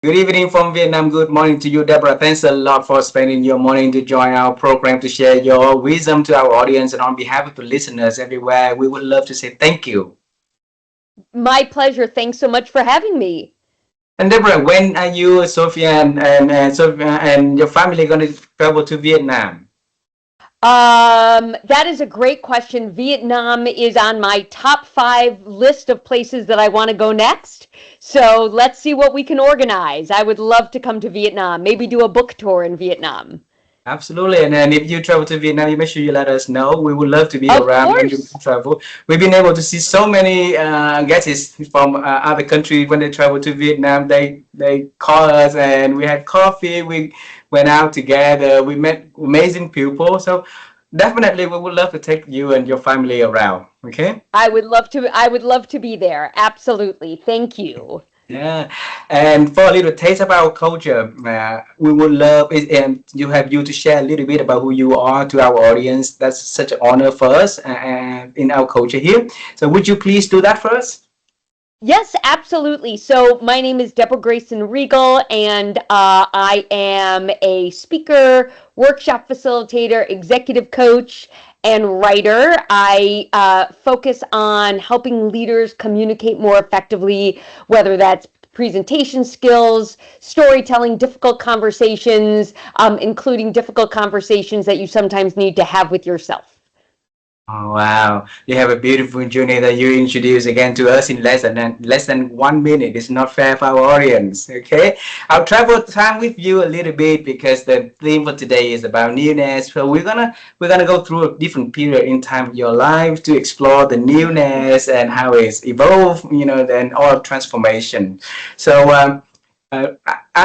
Good evening from Vietnam. Good morning to you, Deborah. Thanks a lot for spending your morning to join our program to share your wisdom to our audience. And on behalf of the listeners everywhere, we would love to say thank you. My pleasure. Thanks so much for having me. And Deborah, when are you, Sophia, Sophia and your family going to travel to Vietnam? That is a great question. Vietnam is on my top 5 list of places that I want to go next. So let's see what we can organize. I would love to come to Vietnam, maybe do a book tour in Vietnam. Absolutely. And then if you travel to Vietnam, you make sure you let us know. We would love to be Of around when you course. travel. We've been able to see so many guests from other countries when they travel to Vietnam. They call us and we had coffee. We went out together. We met amazing people. So definitely we would love to take you and your family around. Okay. I would love to be there. Absolutely. Thank you. Yeah, and for a little taste of our culture, we would love it, and you to share a little bit about who you are to our audience. That's such an honor for us in our culture here. So would you please do that for us? Yes, absolutely. So my name is Deborah Grayson Riegel, and I am a speaker, workshop facilitator, executive coach, and writer. I focus on helping leaders communicate more effectively, whether that's presentation skills, storytelling, difficult conversations, including difficult conversations that you sometimes need to have with yourself. Oh, wow. You have a beautiful journey that you introduce again to us in less than 1 minute. It's not fair for our audience. Okay. I'll travel time with you a little bit because the theme for today is about newness. So we're gonna go through a different period in time of your life to explore the newness and how it's evolved, and all transformation. So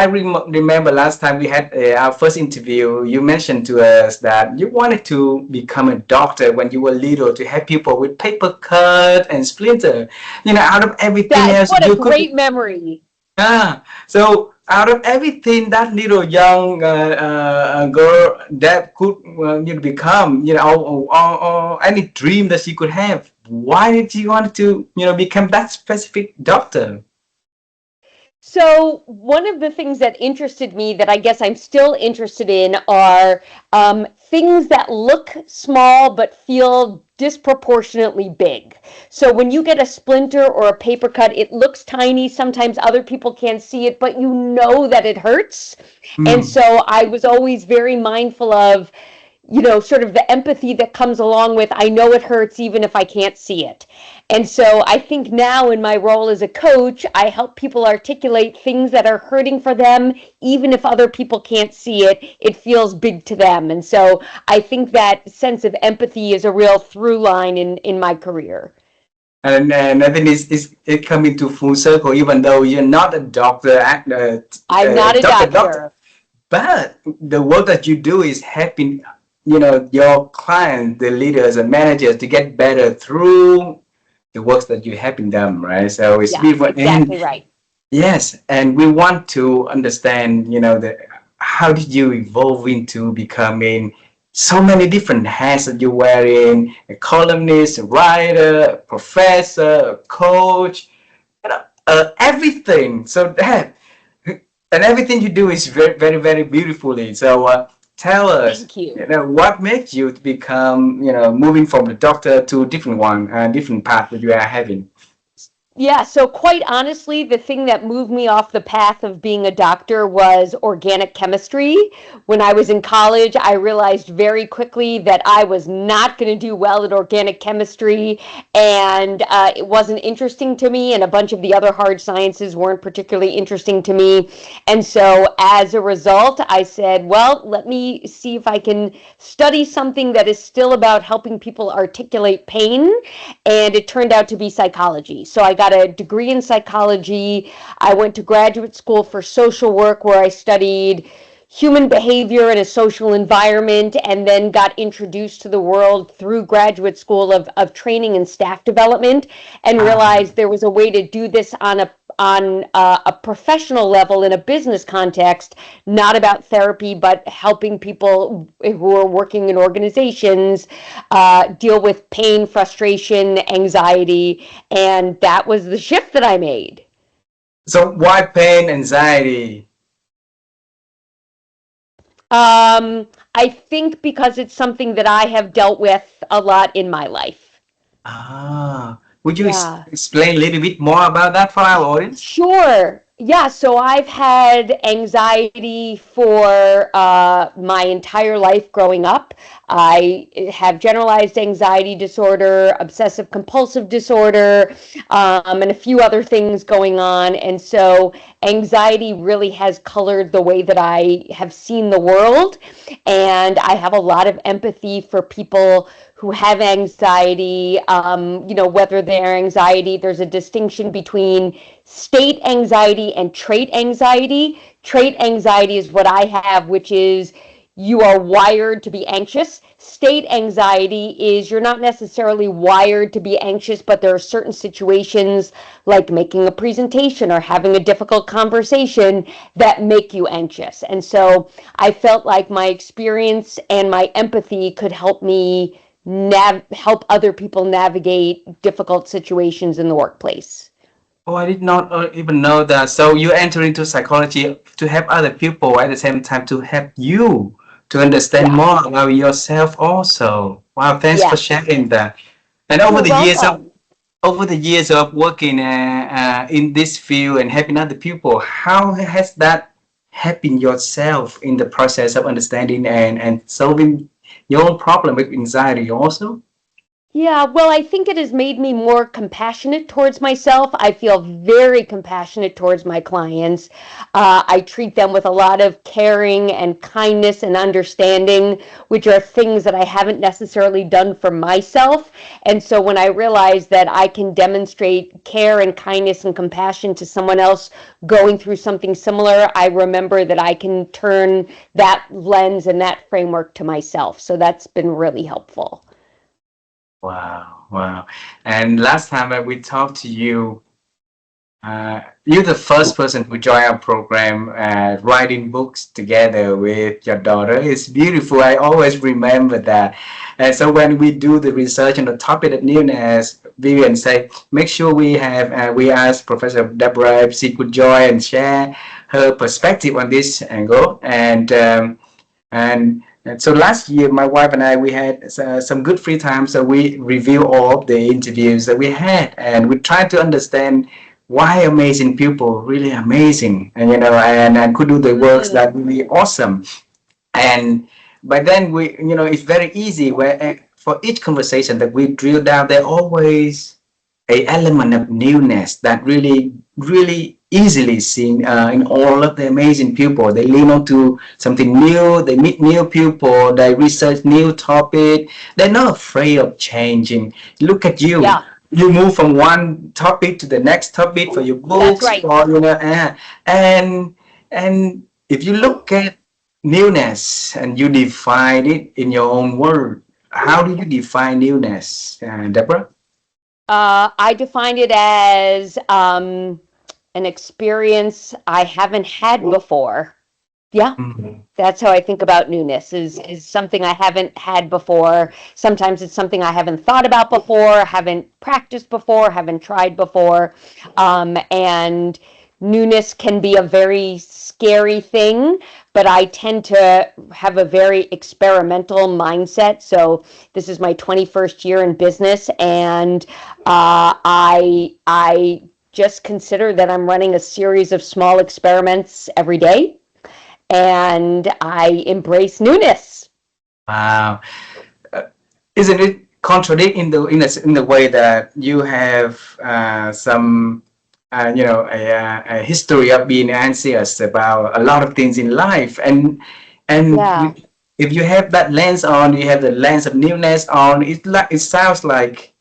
remember last time we had our first interview, you mentioned to us that you wanted to become a doctor when you were little to help people with paper cut and splinter. Out of everything That else what a you could. great memory. So out of everything that little young girl that could become, or any dream that she could have, why did you want to, become that specific doctor? So, one of the things that interested me that I guess I'm still interested in are things that look small but feel disproportionately big. So, when you get a splinter or a paper cut, it looks tiny. Sometimes other people can't see it, but you know that it hurts. And Hmm. so, I was always very mindful of sort of the empathy that comes along with I know it hurts even if I can't see it. And so I think now in my role as a coach, I help people articulate things that are hurting for them, even if other people can't see it, it feels big to them. And so I think that sense of empathy is a real through line in my career. And I think it's it coming to full circle, even though you're not a doctor, I'm not a doctor, doctor. but the work that you do is helping, your clients, the leaders and managers to get better through the works that you're helping them, right? So it's Yes, beautiful. And exactly right. yes, and we want to understand, how did you evolve into becoming so many different hats that you're wearing, a columnist, a writer, a professor, a coach, everything. So that, and everything you do is very, very, very beautifully. So tell us, Thank you. what makes you to become, moving from the doctor to a different one, different path that you are having. Yeah, so quite honestly, the thing that moved me off the path of being a doctor was organic chemistry. When I was in college, I realized very quickly that I was not going to do well at organic chemistry, and it wasn't interesting to me, and a bunch of the other hard sciences weren't particularly interesting to me. And so as a result, I said, well, let me see if I can study something that is still about helping people articulate pain, and it turned out to be psychology. So I got a degree in psychology. I went to graduate school for social work where I studied human behavior in a social environment, and then got introduced to the world through graduate school of training and staff development, and realized there was a way to do this on a professional level in a business context, not about therapy, but helping people who are working in organizations deal with pain, frustration, anxiety. And that was the shift that I made. So why pain, anxiety? I think because it's something that I have dealt with a lot in my life. Would you Yeah. explain a little bit more about that for our audience? Sure. Yeah, so I've had anxiety for my entire life growing up. I have generalized anxiety disorder, obsessive compulsive disorder, and a few other things going on. And so anxiety really has colored the way that I have seen the world. And I have a lot of empathy for people who have anxiety, whether their anxiety, there's a distinction between state anxiety and trait anxiety. Trait anxiety is what I have, which is you are wired to be anxious. State anxiety is you're not necessarily wired to be anxious, but there are certain situations like making a presentation or having a difficult conversation that make you anxious. And so I felt like my experience and my empathy could help me help other people navigate difficult situations in the workplace. Oh, I did not even know that. So you enter into psychology to help other people at the same time to help you to understand Yeah. more about yourself also. Wow, thanks for Yes. sharing that. And You're welcome. over the years of working in this field and helping other people, how has that helping yourself in the process of understanding and solving your own problem with anxiety also? Yeah, well, I think it has made me more compassionate towards myself. I feel very compassionate towards my clients. I treat them with a lot of caring and kindness and understanding, which are things that I haven't necessarily done for myself. And so when I realize that I can demonstrate care and kindness and compassion to someone else going through something similar, I remember that I can turn that lens and that framework to myself. So that's been really helpful. Wow, wow. And last time we talked to you, you're the first person who joined our program, writing books together with your daughter. It's beautiful. I always remember that. And so when we do the research on the topic of newness, Vivian say, make sure we ask Professor Deborah if she could join and share her perspective on this angle. And so last year, my wife and I, we had some good free time. So we review all of the interviews that we had, and we tried to understand why amazing people, really amazing, and and could do the works Mm. that really awesome. And by then it's very easy where for each conversation that we drill down, there always a element of newness that really easily seen in all of the amazing people. They lean on to something new, they meet new people, they research new topic, they're not afraid of changing. Look at you, Yeah, you move from one topic to the next topic for your that's books, right. or and if you look at newness and you define it in your own word, how do you define newness, Deborah? I define it as an experience I haven't had before. Yeah, Mhm. that's how I think about newness is something I haven't had before. Sometimes it's something I haven't thought about before, haven't practiced before, haven't tried before. And newness can be a very scary thing, but I tend to have a very experimental mindset. So this is my 21st year in business, and I just consider that I'm running a series of small experiments every day, and I embrace newness. Wow. Uh, isn't it contradict in the way that you have some a history of being anxious about a lot of things in life, and Yeah. if you have that lens on, you have the lens of newness on, it sounds like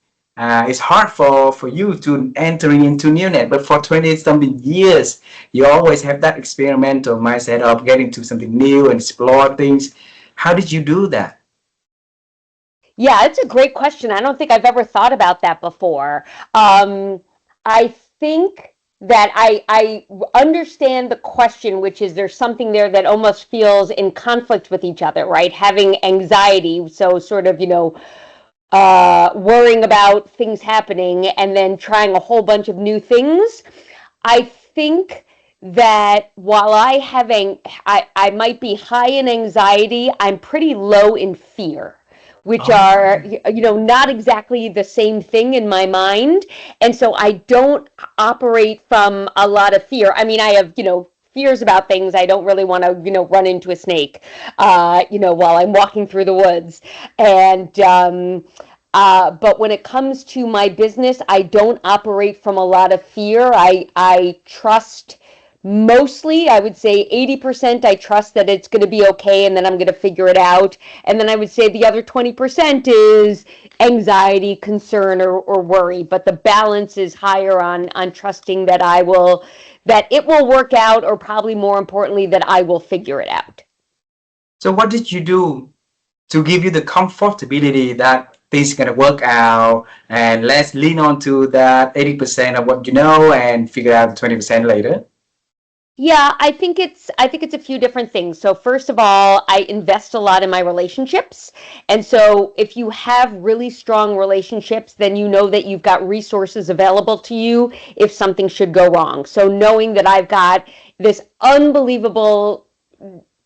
it's hard for you to entering into newness, but for 20 something years you always have that experimental mindset of getting to something new and explore things. How did you do that? Yeah, it's a great question. I don't think I've ever thought about that before. I think that I understand the question, which is there's something there that almost feels in conflict with each other, right? Having anxiety, so sort of, worrying about things happening and then trying a whole bunch of new things. I think that while I might be high in anxiety, I'm pretty low in fear, which are, Oh. not exactly the same thing in my mind. And so I don't operate from a lot of fear. I mean, I have, fears about things. I don't really want to, run into a snake, while I'm walking through the woods. And, but when it comes to my business, I don't operate from a lot of fear. I trust mostly, I would say 80% I trust that it's going to be okay and then I'm going to figure it out. And then I would say the other 20% is anxiety, concern, or worry. But the balance is higher on trusting that it will work out, or probably more importantly, that I will figure it out. So what did you do to give you the comfortability that things gonna work out, and let's lean on to that 80% of what you know and figure out the 20% later? Yeah, I think it's a few different things. So first of all, I invest a lot in my relationships. And so if you have really strong relationships, then you know that you've got resources available to you if something should go wrong. So knowing that I've got this unbelievable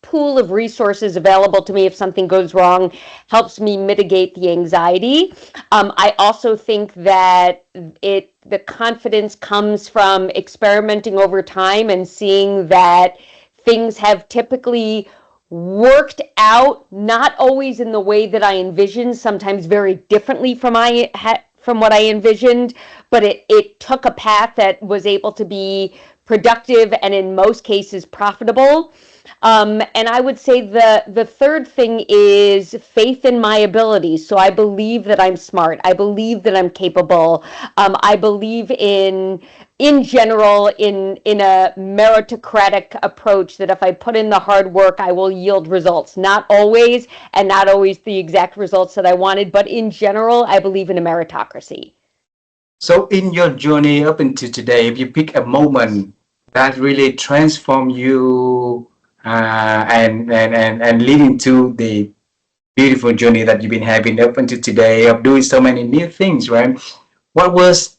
pool of resources available to me if something goes wrong helps me mitigate the anxiety. I also think that the confidence comes from experimenting over time and seeing that things have typically worked out, not always in the way that I envisioned, sometimes very differently from what I envisioned, but it took a path that was able to be productive and in most cases profitable. And I would say the third thing is faith in my abilities. So I believe that I'm smart. I believe that I'm capable. I believe in general, in a meritocratic approach, that if I put in the hard work, I will yield results. Not always, and not always the exact results that I wanted, but in general, I believe in a meritocracy. So in your journey up until today, if you pick a moment that really transformed you, and leading to the beautiful journey that you've been having up until today of doing so many new things, right? What was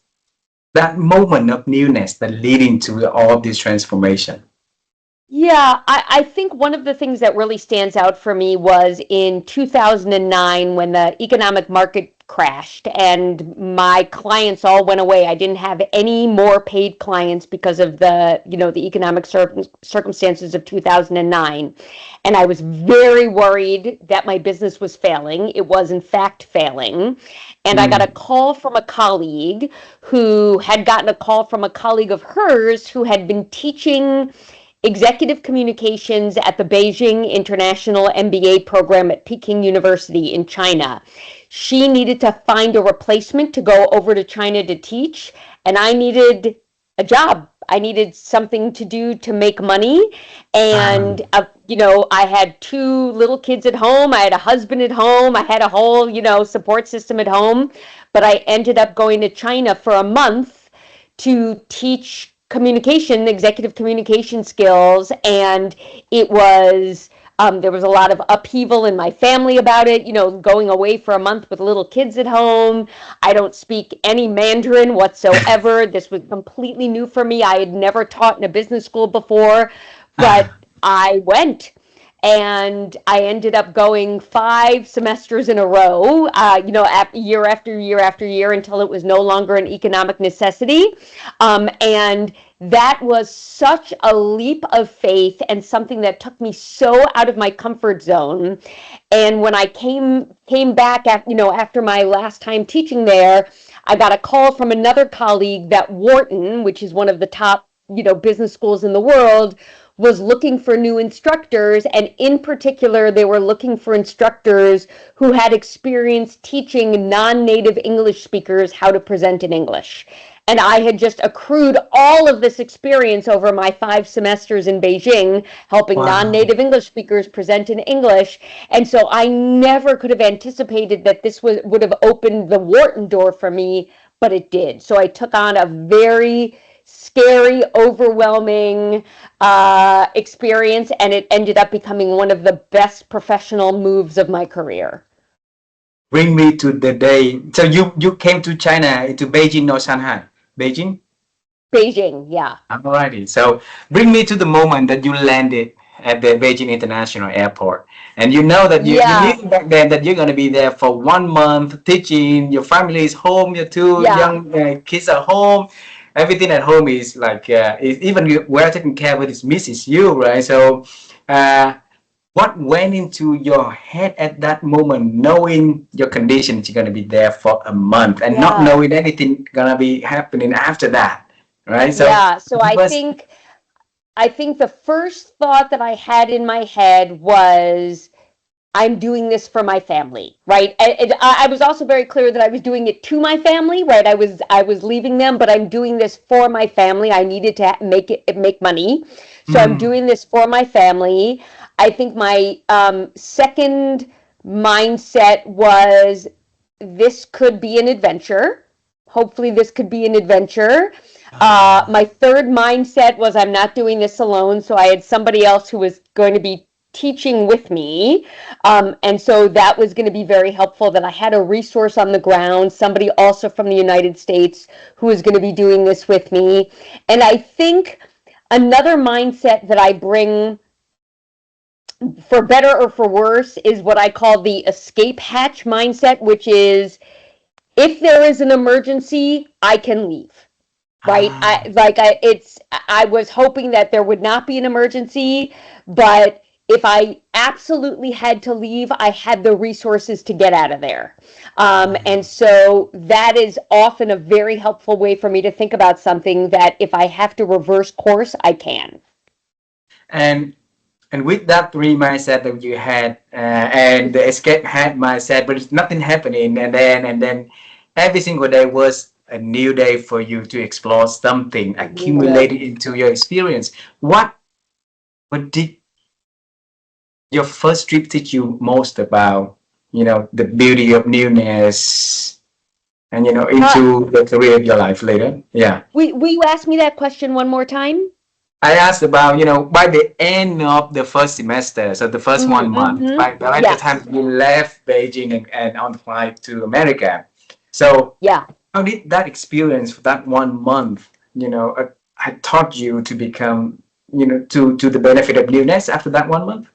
that moment of newness that leading to all of this transformation? Yeah, I think one of the things that really stands out for me was in 2009 when the economic market crashed and my clients all went away. I didn't have any more paid clients because of the economic circumstances of 2009. And I was very worried that my business was failing. It was, in fact, failing. And I got a Mm. call from a colleague who had gotten a call from a colleague of hers who had been teaching executive communications at the Beijing International MBA program at Peking University in China. She needed to find a replacement to go over to China to teach, and I needed a job. I needed something to do to make money. And, I had two little kids at home. I had a husband at home. I had a whole, support system at home. But I ended up going to China for a month to teach executive communication skills. And it was, there was a lot of upheaval in my family about it, going away for a month with little kids at home. I don't speak any Mandarin whatsoever. This was completely new for me. I had never taught in a business school before, but I went. And I ended up going 5 semesters in a row, year after year after year, until it was no longer an economic necessity. And that was such a leap of faith and something that took me so out of my comfort zone. And when I came back after my last time teaching there, I got a call from another colleague that Wharton, which is one of the top business schools in the world, was looking for new instructors. And in particular, they were looking for instructors who had experience teaching non-native English speakers how to present in English. And I had just accrued all of this experience over my 5 semesters in Beijing, helping Wow. non-native English speakers present in English. And so I never could have anticipated that this would have opened the Wharton door for me, but it did. So I took on a very scary, overwhelming experience, and it ended up becoming one of the best professional moves of my career. Bring me to the day. So you came to China, to Beijing or Shanghai? Beijing? Beijing, yeah. Alrighty. So bring me to the moment that you landed at the Beijing International Airport. And you know that you Yeah, knew back then that you're going to be there for 1 month teaching, your family is home, your two yeah. young kids are home. Everything at home is like, even well taken care of, it misses you, right? So, uh, what went into your head at that moment, knowing your conditions, you're going to be there for a month and not Yeah. knowing anything going to be happening after that, right? So, Yeah. So give us. I think the first thought that I had in my head was I'm doing this for my family, right? I was also very clear that I was doing it to my family, right? I was leaving them, but I'm doing this for my family. I needed to make money, so I'm Mm, doing this for my family. I think my second mindset was this could be an adventure. Hopefully, this could be an adventure. My third mindset was I'm not doing this alone, so I had somebody else who was going to be teaching with me. And so that was going to be very helpful that I had a resource on the ground, somebody also from the United States who was going to be doing this with me. And I think another mindset that I bring, for better or for worse, is what I call the escape hatch mindset, which is if there is an emergency, I can leave. Right? ah, I was hoping that there would not be an emergency, but if I absolutely had to leave, I had the resources to get out of there. And so that is often a very helpful way for me to think about something, that if I have to reverse course, I can. and and with that three mindset that you had, and the escape had mindset, but it's nothing happening, and then every single day was a new day for you to explore something accumulated into your experience. What did your first trip teach you most about, the beauty of newness, and Uh, into the career of your life later? Yeah. will you ask me that question one more time? I asked about, by the end of the first semester, so the first 1 month, Mm-hmm. by the time Yes. you left Beijing and on the flight to America. So Yeah. how did that experience for that 1 month, had taught you to become, to the benefit of newness after that 1 month?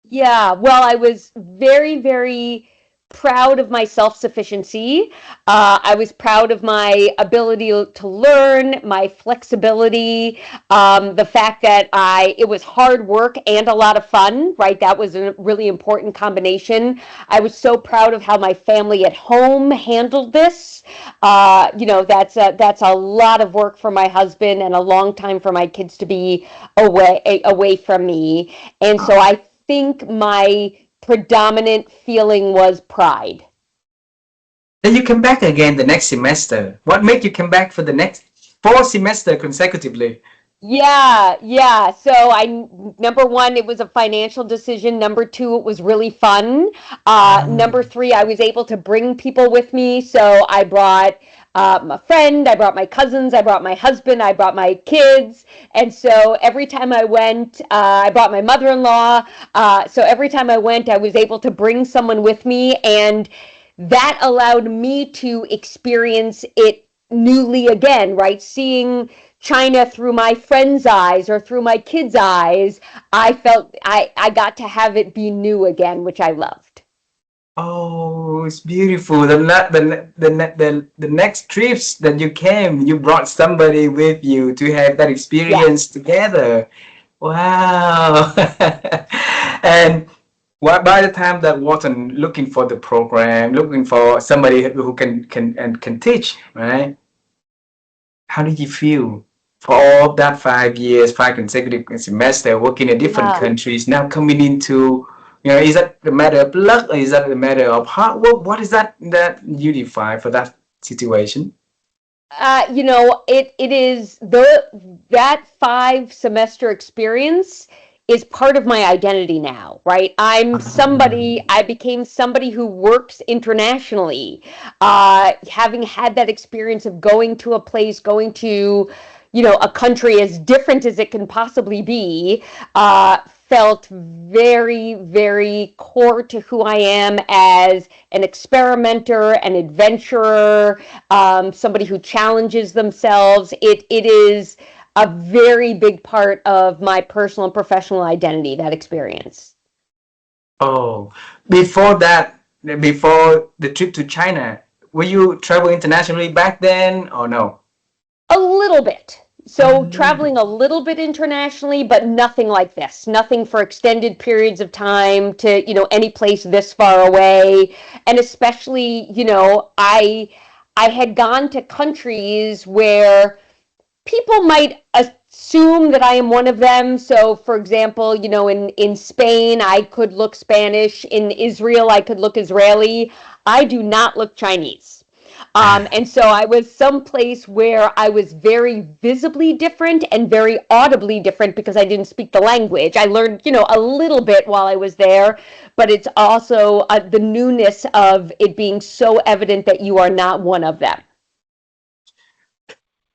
Yeah, well, I was very, very proud of my self-sufficiency. I was proud of my ability to learn, my flexibility, the fact that it was hard work and a lot of fun, right? That was a really important combination. I was so proud of how my family at home handled this. That's a lot of work for my husband and a long time for my kids to be away from me. And so I think my predominant feeling was pride. Then you come back again the next semester. What made you come back for the next 4 semester consecutively? Yeah, yeah. So number one, it was a financial decision. Number two, it was really fun. Number three, I was able to bring people with me. So I brought a friend, I brought my cousins, I brought my husband, I brought my kids. And so every time I went, I brought my mother-in-law. So every time I went, I was able to bring someone with me. And that allowed me to experience it newly again, right? Seeing China through my friend's eyes or through my kids' eyes, I felt I got to have it be new again, which I loved. Oh, it's beautiful. The next trips that you came, you brought somebody with you to have that experience Yes. together. Wow. And by the time that Wharton looking for the program, looking for somebody who can teach, right? How did you feel for all of that 5 years, 5 consecutive semester, working in different Yeah. countries, now coming into, is that a matter of luck or is that a matter of hard work? What is that you define for that situation? It is that 5 semester experience is part of my identity now, right? I became somebody who works internationally. Having had that experience of going to a place, going to, a country as different as it can possibly be, felt very, very core to who I am as an experimenter, an adventurer, somebody who challenges themselves. It is a very big part of my personal and professional identity, that experience. Oh, before that, before the trip to China, were you travel internationally back then or no? A little bit. So traveling a little bit internationally, but nothing like this. Nothing for extended periods of time to, any place this far away. And especially, I had gone to countries where people might assume that I am one of them. So, for example, in Spain, I could look Spanish. In Israel, I could look Israeli. I do not look Chinese. And so I was someplace where I was very visibly different and very audibly different because I didn't speak the language. I learned, a little bit while I was there, but it's also the newness of it being so evident that you are not one of them.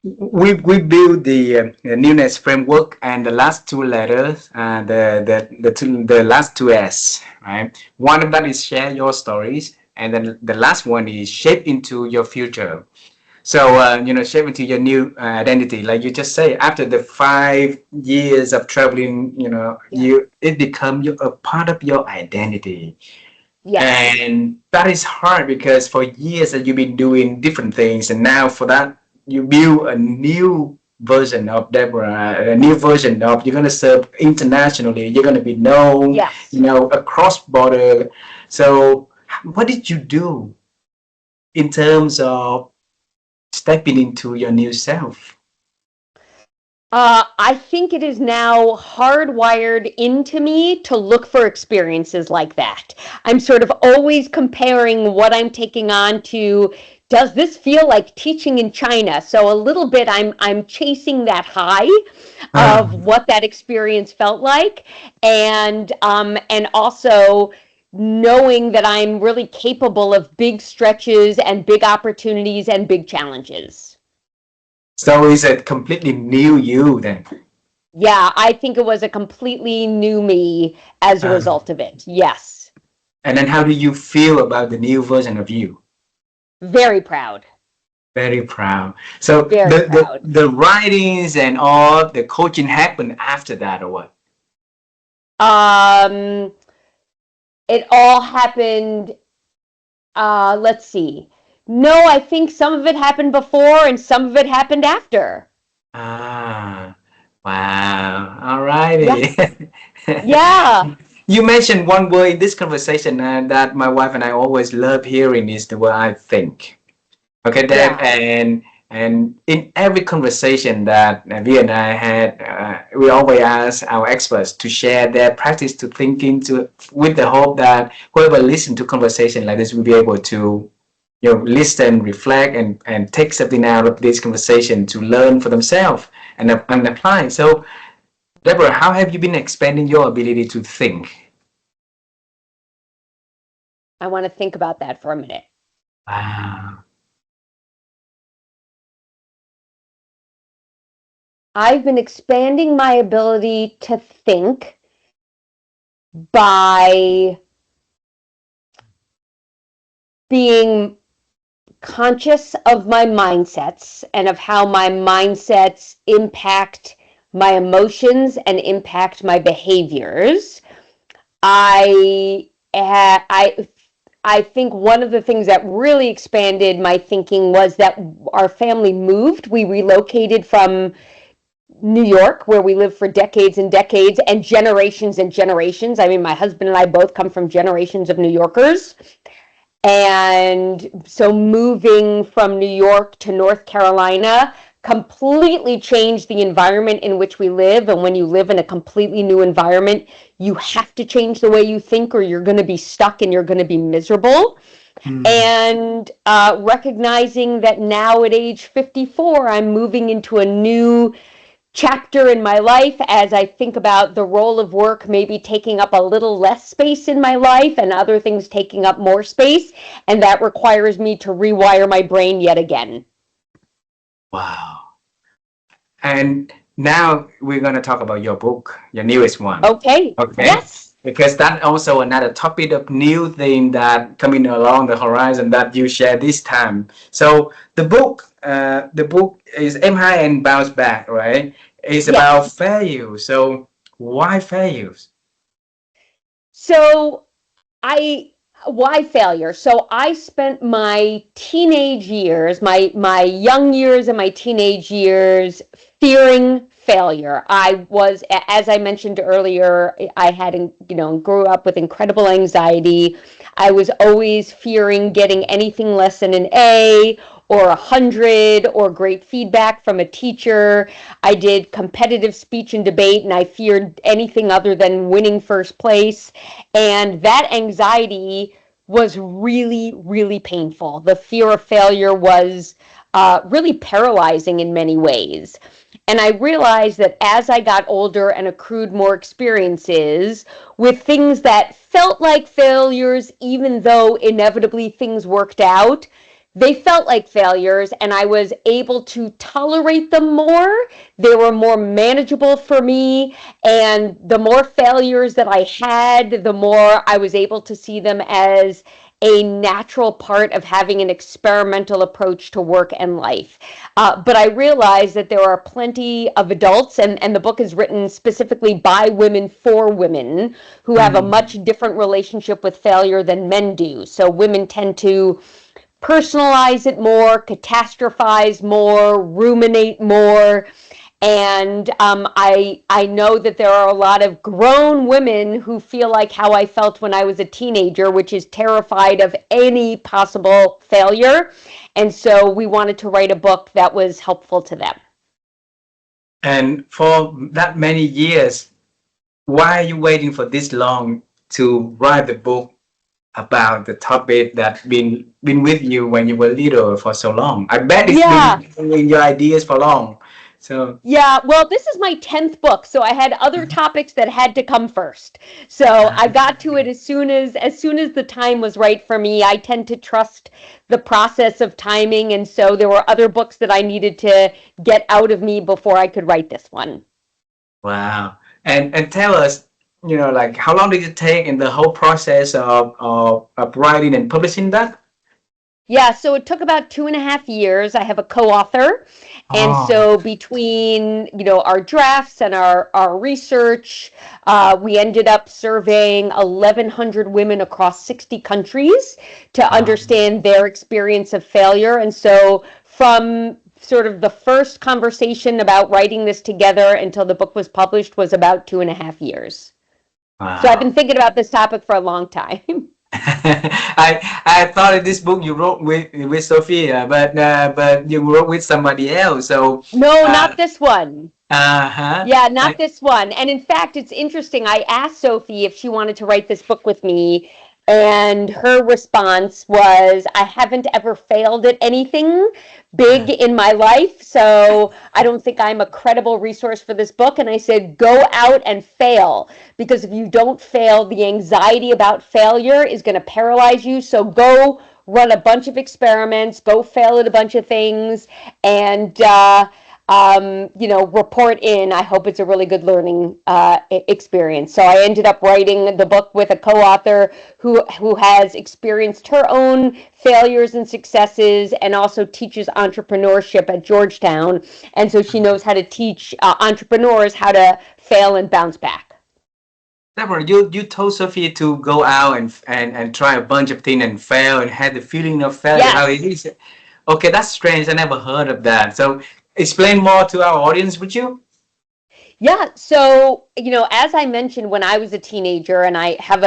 We build the newness framework, and the last two letters, the last two S, right? One of that is share your stories, and then the last one is shape into your future. So shape into your new identity, like you just say. After the 5 years of traveling, Yeah. it becomes a part of your identity. Yes. And that is hard because for years that you've been doing different things, and now for that you build a new version of Deborah, a new version of you're gonna serve internationally, you're gonna be known, Yes. across border. So what did you do in terms of stepping into your new self? I think it is now hardwired into me to look for experiences like that. I'm sort of always comparing what I'm taking on to, does this feel like teaching in China? So a little bit I'm chasing that high of what that experience felt like, and also knowing that I'm really capable of big stretches and big opportunities and big challenges. So is it completely new you then? Yeah, I think it was a completely new me as a Uh, result of it. Yes. and then how do you feel about the new version of you? Very proud. Very proud. So Very proud. the writings and all the coaching happened after that or what? Um, it all happened, let's see. No, I think some of it happened before and some of it happened after. Ah, wow. All Yeah. righty. Yeah. You mentioned one word in this conversation that my wife and I always love hearing is the word I think. Okay, Deb, Yeah. and in every conversation that we and I had, we always ask our experts to share their practice to thinking to with the hope that whoever listen to conversation like this will be able to listen, reflect, and take something out of this conversation to learn for themselves and apply. So, Deborah, how have you been expanding your ability to think? I want to think about that for a minute. Wow. I've been expanding my ability to think by being conscious of my mindsets and of how my mindsets impact my emotions and impact my behaviors. I I I think one of the things that really expanded my thinking was that our family moved. We relocated from New York, where we lived for decades and decades and generations and generations. I mean, my husband and I both come from generations of New Yorkers. And so moving from New York to North Carolina completely changed the environment in which we live. And when you live in a completely new environment, you have to change the way you think or you're going to be stuck and you're going to be miserable. Mm. And recognizing that now at age 54, I'm moving into a new chapter in my life as I think about the role of work maybe taking up a little less space in my life and other things taking up more space. And that requires me to rewire my brain yet again. Wow. And Now we're going to talk about your book, your newest one. Okay. Okay. Yes. Because that also another topic of new thing that coming along the horizon that you share this time. So the book is Aim High and Bounce Back, right? It's about Yes. failure. So why failures? So I why failure? So I spent my teenage years, my young years and my teenage years fearing failure. I was, as I mentioned earlier, I had, grew up with incredible anxiety. I was always fearing getting anything less than an A or 100 or great feedback from a teacher. I did competitive speech and debate, and I feared anything other than winning first place. And that anxiety was really, really painful. The fear of failure was really paralyzing in many ways. And I realized that as I got older and accrued more experiences with things that felt like failures, even though inevitably things worked out, they felt like failures, and I was able to tolerate them more. They were more manageable for me, and the more failures that I had, the more I was able to see them as a natural part of having an experimental approach to work and life. But I realized that there are plenty of adults, and the book is written specifically by women for women who have a Mm. much different relationship with failure than men do. So women tend to personalize it more, catastrophize more, ruminate more. And I know that there are a lot of grown women who feel like how I felt when I was a teenager, which is terrified of any possible failure. And so we wanted to write a book that was helpful to them. And for that many years, why are you waiting for this long to write the book about the topic that been with you when you were little for so long? I bet it's Yeah. been in your ideas for long. So Yeah, well, this is my 10th book, so I had other topics that had to come first. So I got to it as soon as the time was right for me. I tend to trust the process of timing, and so there were other books that I needed to get out of me before I could write this one. wow. And tell us, like how long did it take in the whole process of writing and publishing that? Yeah, so it took about 2.5 years. I have a co-author. And Oh, so between, our drafts and our research, we ended up surveying 1,100 women across 60 countries to wow. understand their experience of failure. And so from sort of the first conversation about writing this together until the book was published was about 2.5 years. So I've been Wow. thinking about this topic for a long time. I thought in this book you wrote with Sophia, but you wrote with somebody else. So No, uh not this one. huh. Yeah, not this one. And in fact, it's interesting. I asked Sophie if she wanted to write this book with me, and her response was, I haven't ever failed at anything big in my life, so I don't think I'm a credible resource for this book. And I said, go out and fail, because if you don't fail, the anxiety about failure is going to paralyze you. So go run a bunch of experiments, go fail at a bunch of things, and report in. I hope it's a really good learning experience. So I ended up writing the book with a co-author who has experienced her own failures and successes, and also teaches entrepreneurship at Georgetown. And so she knows how to teach entrepreneurs how to fail and bounce back. Deborah, you told Sophia to go out and try a bunch of things and fail and had the feeling of failure. How it Yes. is? Okay, that's strange. I never heard of that. So explain more to our audience, would you? Yeah, so, as I mentioned, when I was a teenager, and I have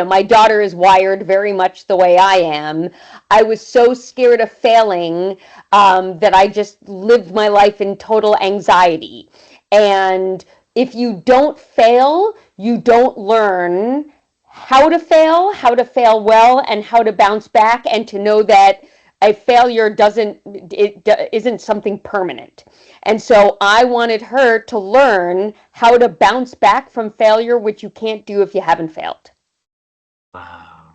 my daughter is wired very much the way I am, I was so scared of failing that I just lived my life in total anxiety. And if you don't fail, you don't learn how to fail well, and how to bounce back, and to know that a failure isn't something permanent. And so I wanted her to learn how to bounce back from failure, which you can't do if you haven't failed. Wow.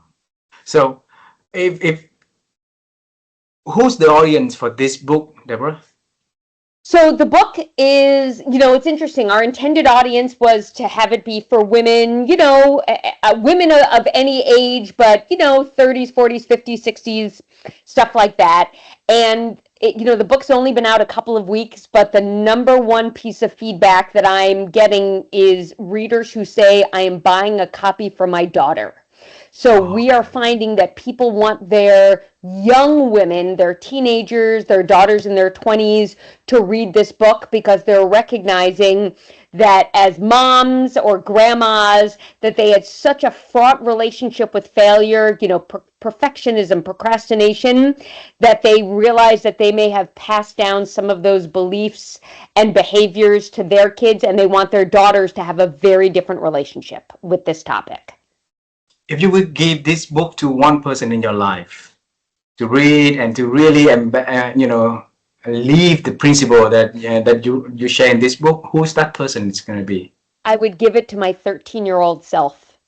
So if who's the audience for this book, Deborah? So the book is, it's interesting. Our intended audience was to have it be for women, women of any age, but, 30s, 40s, 50s, 60s, stuff like that. And, the book's only been out a couple of weeks, but the number one piece of feedback that I'm getting is readers who say, I am buying a copy for my daughter. So we are finding that people want their young women, their teenagers, their daughters in their 20s to read this book because they're recognizing that as moms or grandmas, that they had such a fraught relationship with failure, perfectionism, procrastination, that they realize that they may have passed down some of those beliefs and behaviors to their kids, and they want their daughters to have a very different relationship with this topic. If you would give this book to one person in your life to read and to really, leave the principle that you share in this book, who's that person is going to be? I would give it to my 13-year-old self.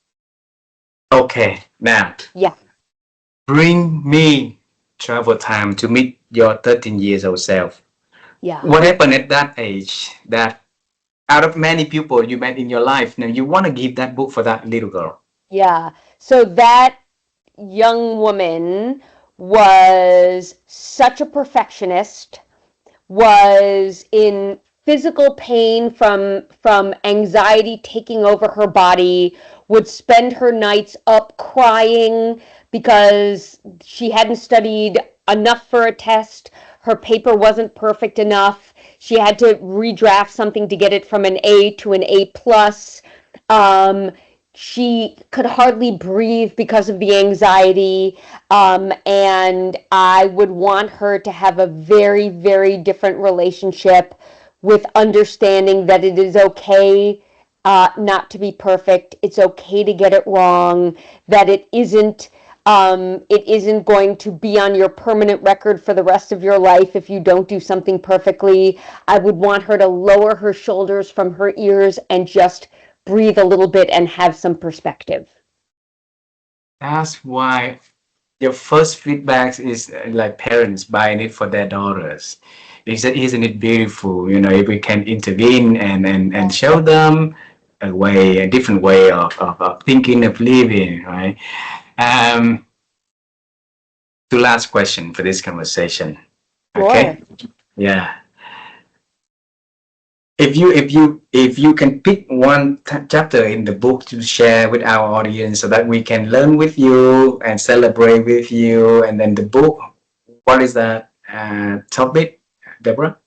Okay, now. Yeah. Bring me travel time to meet your 13 years old self. Yeah. What happened at that age that out of many people you met in your life, now you want to give that book for that little girl? Yeah. So that young woman was such a perfectionist, was in physical pain from anxiety taking over her body, would spend her nights up crying because she hadn't studied enough for a test. Her paper wasn't perfect enough. She had to redraft something to get it from an A to an A plus. She could hardly breathe because of the anxiety, and I would want her to have a very, very different relationship with understanding that it is okay not to be perfect. It's okay to get it wrong, that it isn't going to be on your permanent record for the rest of your life if you don't do something perfectly. I would want her to lower her shoulders from her ears and just breathe a little bit and have some perspective. That's why your first feedback is like parents buying it for their daughters. Isn't it beautiful? If we can intervene and show them a different way of thinking, of living, right? The last question for this conversation. Okay. Sure. Yeah. If you can pick one chapter in the book to share with our audience so that we can learn with you and celebrate with you, and then the book, what is that topic, Deborah?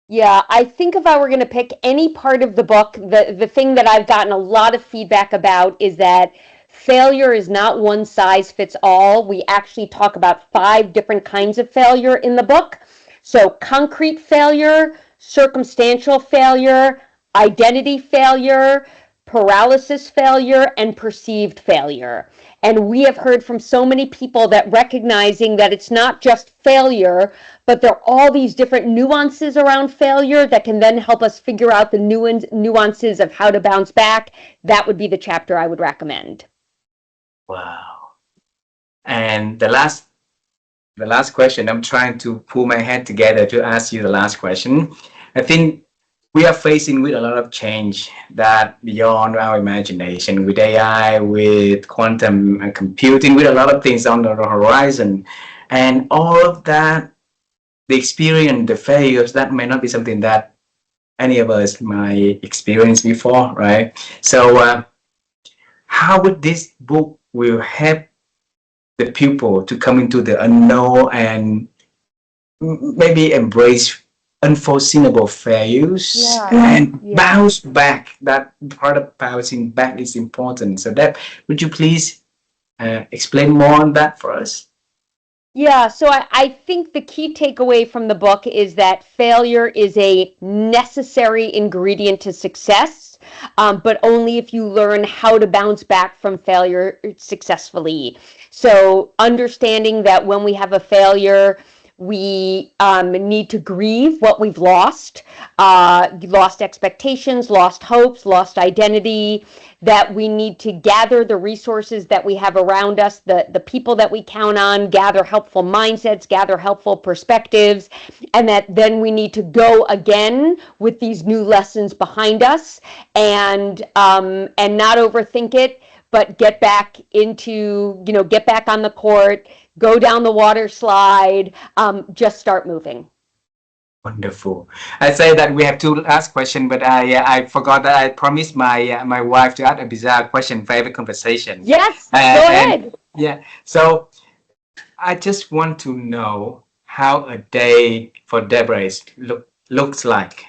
Yeah, I think if I were going to pick any part of the book, the thing that I've gotten a lot of feedback about is that failure is not one size fits all. We actually talk about 5 different kinds of failure in the book. So concrete failure, circumstantial failure, identity failure, paralysis failure, and perceived failure. And we have heard from so many people that recognizing that it's not just failure, but there are all these different nuances around failure that can then help us figure out the nuances of how to bounce back. That would be the chapter I would recommend. Wow. And the last question, I'm trying to pull my head together to ask you the last question. I think we are facing with a lot of change that beyond our imagination, with AI, with quantum computing, with a lot of things on the horizon. And all of that, the experience, the failures, that may not be something that any of us might experience before, right? So how would this book will help the pupil to come into the unknown and maybe embrace unforeseeable failures and bounce back? That part of bouncing back is important. So that, would you please explain more on that for us? Yeah, so I think the key takeaway from the book is that failure is a necessary ingredient to success, but only if you learn how to bounce back from failure successfully. So understanding that when we have a failure, We need to grieve what we've lost, lost expectations, lost hopes, lost identity, that we need to gather the resources that we have around us, the people that we count on, gather helpful mindsets, gather helpful perspectives, and that then we need to go again with these new lessons behind us, and not overthink it, but get back into, get back on the court, go down the water slide, just start moving. Wonderful. I say that we have two last questions, but I forgot that I promised my wife to ask a bizarre question for every conversation. Yes, go ahead. Yeah. So I just want to know how a day for Deborah looks like.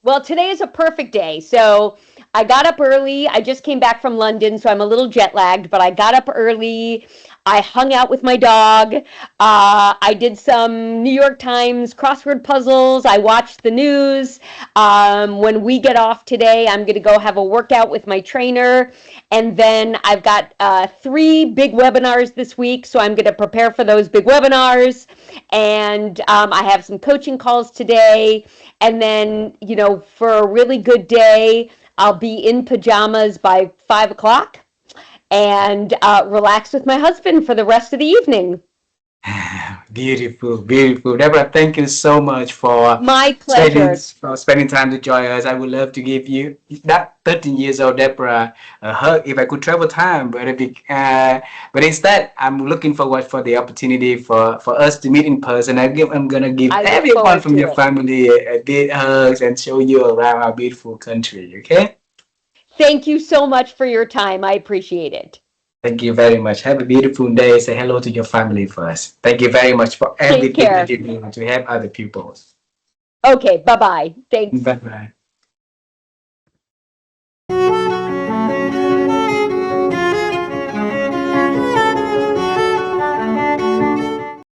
Well, today is a perfect day. So I got up early. I just came back from London, so I'm a little jet lagged, but I got up early. I hung out with my dog. I did some New York Times crossword puzzles. I watched the news. When we get off today, I'm going to go have a workout with my trainer. And then I've got 3 big webinars this week, so I'm going to prepare for those big webinars. And I have some coaching calls today. And then, for a really good day, I'll be in pajamas by 5 o'clock and relax with my husband for the rest of the evening. Beautiful, beautiful. Deborah, thank you so much for my pleasure. Spending time to join us. I would love to give you that 13 years old Deborah a hug if I could travel time, but instead I'm looking forward for the opportunity for us to meet in person. I'm gonna give everyone from your family a big hugs and show you around our beautiful country. Okay? Thank you so much for your time. I appreciate it. Thank you very much. Have a beautiful day. Say hello to your family first. Thank you very much for everything that you do to help other people. Okay, bye-bye. Thanks. Bye-bye.